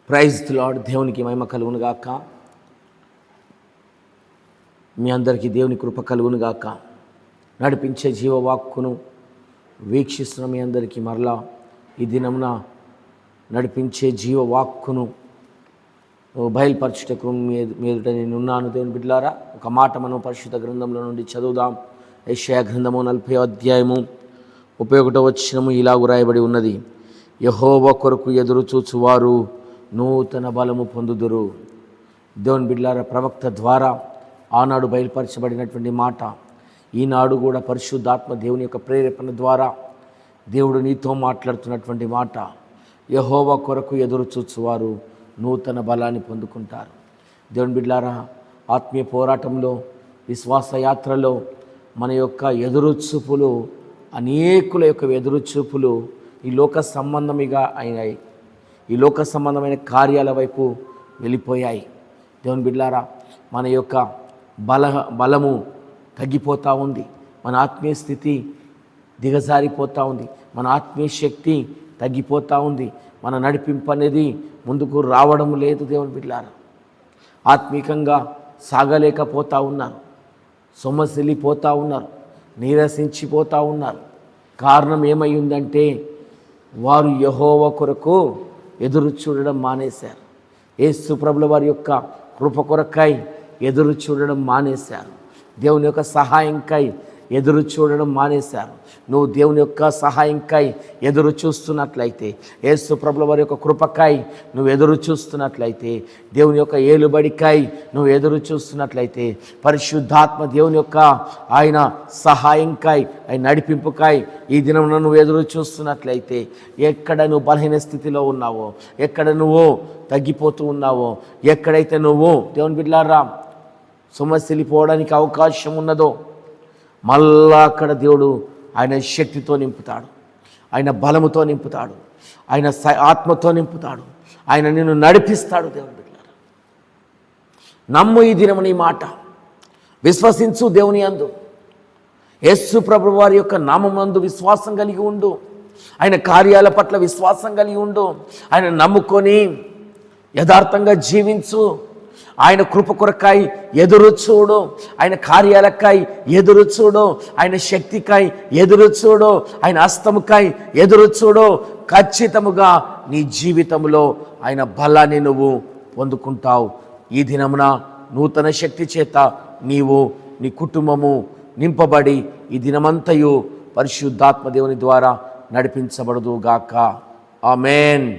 Praise the lord. దేవునికి మహిమ కలుగును గాక. మీ అందరికీ దేవుని కృప కలుగును గాక. నడిపించే జీవవాక్కును వీక్షిస్తున్న మీ అందరికీ మరలా ఈ దినమున నడిపించే జీవవాక్కును బయలుపరచుటకు మీదుట నేనున్నాను. దేవుని బిడ్డలారా, ఒక మాట మనం పరిశుద్ధ గ్రంథంలో నుండి చదువుదాం. యెషయా గ్రంథము 40వ అధ్యాయము 31వ వచనము ఇలాగు రాయబడి ఉన్నది: యెహోవా కొరకు ఎదురు చూచువారు నూతన బలము పొందుదురు. దేవుని బిడ్డలారా, ప్రవక్త ద్వారా ఆనాడు బయలుపరచబడినటువంటి మాట ఈనాడు కూడా పరిశుద్ధాత్మ దేవుని యొక్క ప్రేరేపణ ద్వారా దేవుడు నీతో మాట్లాడుతున్నటువంటి మాట. యెహోవా కొరకు ఎదురు చూచువారు నూతన బలాన్ని పొందుకుంటారు. దేవుని బిడ్డలారా, ఆత్మీయ పోరాటంలో, విశ్వాస యాత్రలో మన యొక్క ఎదురుచూపులు, అనేకుల యొక్క ఎదురుచూపులు ఈ లోక సంబంధమిగా అయినాయి. ఈ లోక సంబంధమైన కార్యాల వైపు వెళ్ళిపోయాయి. దేవుని బిడ్డలారా, మన యొక్క బలము తగ్గిపోతూ ఉంది. మన ఆత్మీయ స్థితి దిగజారిపోతూ ఉంది. మన ఆత్మీయ శక్తి తగ్గిపోతూ ఉంది. మన నడిపింపు అనేది ముందుకు రావడం లేదు. దేవుని బిడ్డలారా, ఆత్మీకంగా సాగలేకపోతూ ఉన్నారు, సొమ్మసిల్లిపోతూ ఉన్నారు, నీరసించిపోతూ ఉన్నారు. కారణం ఏమై ఉందంటే వారు యెహోవా కొరకు ఎదురు చూడడం మానేశారు. యేసు ప్రభుల వారి యొక్క కృప కొరకై ఎదురు చూడడం మానేశారు. దేవుని యొక్క సహాయంకై ఎదురు చూడడం మానేశారు. నువ్వు దేవుని యొక్క సహాయంకై ఎదురు చూస్తున్నట్లయితే, యేసు ప్రభుల వారి యొక్క కృపకై నువ్వు ఎదురు చూస్తున్నట్లయితే, దేవుని యొక్క ఏలుబడికై నువ్వు ఎదురు చూస్తున్నట్లయితే, పరిశుద్ధాత్మ దేవుని యొక్క ఆయన సహాయంకై, ఆయన నడిపింపుకై ఈ దినం నువ్వు ఎదురు చూస్తున్నట్లయితే, ఎక్కడ నువ్వు బలహీన స్థితిలో ఉన్నావో, ఎక్కడ నువ్వు తగ్గిపోతూ ఉన్నావో, ఎక్కడైతే నువ్వు దేవుని బిడ్డలారా సొమ్మసిల్లిపోవడానికి అవకాశం ఉన్నదో, మళ్ళా అక్కడ దేవుడు ఆయన శక్తితో నింపుతాడు, ఆయన బలముతో నింపుతాడు, ఆయన ఆత్మతో నింపుతాడు, ఆయన నిన్ను నడిపిస్తాడు. దేవుని బిడ్డలారా, నమ్ము ఈ దినము నీ మాట, విశ్వసించు దేవుని యందు. యేసు ప్రభు వారి యొక్క నామమందు విశ్వాసం కలిగి ఉండు, ఆయన కార్యాల పట్ల విశ్వాసం కలిగి ఉండు, ఆయన నమ్ముకొని యథార్థంగా జీవించు. ఆయన కృప కొరకై ఎదురు చూడు, ఆయన కార్యాలకై ఎదురు చూడు, ఆయన శక్తికై ఎదురు చూడు, ఆయన హస్తముకై ఎదురు చూడు. ఖచ్చితముగా నీ జీవితంలో ఆయన బలాన్ని నువ్వు పొందుకుంటావు. ఈ దినమున నూతన శక్తి చేత నీవు, నీ కుటుంబము నింపబడి ఈ దినమంతయు పరిశుద్ధాత్మ దేవుని ద్వారా నడిపించబడదు గాక. ఆమేన్.